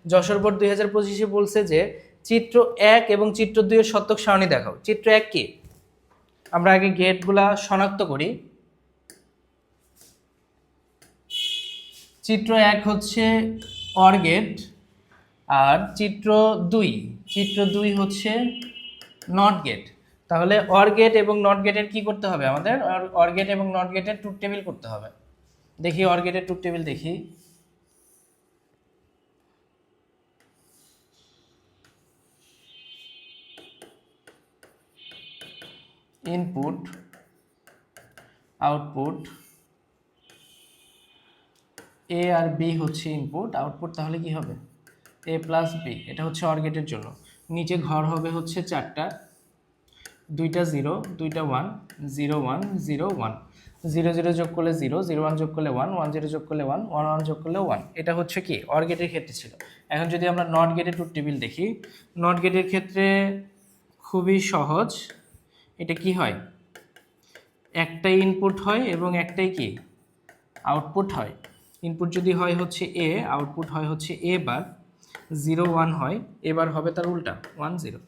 Jessore board 2025-এ বলছে যে চিত্র 1 এবং চিত্র 2 এর শতক সারণী দেখাও। চিত্র 1 কি? আমরা আগে গেটগুলা শনাক্ত করি। চিত্র 1 হচ্ছে অর গেট, আর চিত্র 2 হচ্ছে নট গেট। তাহলে অর গেট এবং নট গেটের কি করতে হবে আমাদের? অর গেট এবং নট গেটের ট্রুথ টেবিল করতে হবে। দেখি অর গেটের ট্রুথ টেবিল দেখি। ইনপুট, আউটপুট, এ আর বি হচ্ছে ইনপুট, আউটপুট তাহলে কি হবে? এ প্লাস বি। এটা হচ্ছে অর গেটের জন্য। নিচে ঘর হবে হচ্ছে 4টা, 2টা 0, 2টা 1, 0 1 0 1, 0 0 যোগ করলে 0, 0 1 যোগ করলে 1, 1 0 যোগ করলে 1, 1 1 যোগ করলে 1। এটা হচ্ছে কি অর গেটের ক্ষেত্রে ছিল। এখন যদি আমরা নট গেটের ট্রুথ টেবিল দেখি, নট গেটের ক্ষেত্রে খুবই সহজ। এটা কি হয়? একটাই ইনপুট হয় এবং একটাই কি আউটপুট হয়। ইনপুট যদি হয় হচ্ছে এ, আউটপুট হয় হচ্ছে এ বার, 0 1 হয়, এবার হবে তার উল্টা 1 0।